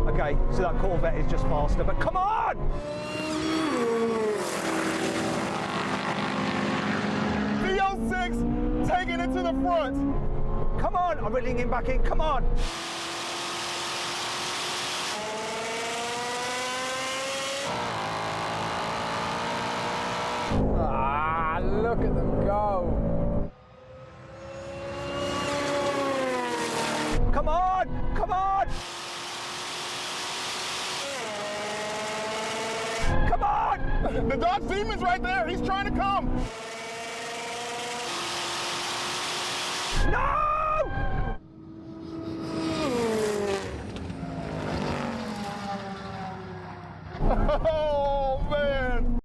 Okay, so that Corvette is just faster, but come on! Z06 taking it to the front. Come on, I'm reeling him back in, come on! Ah, look at them go. Come on, come on! Come on! The Dodge Demon's right there. He's trying to come. No! Oh, man.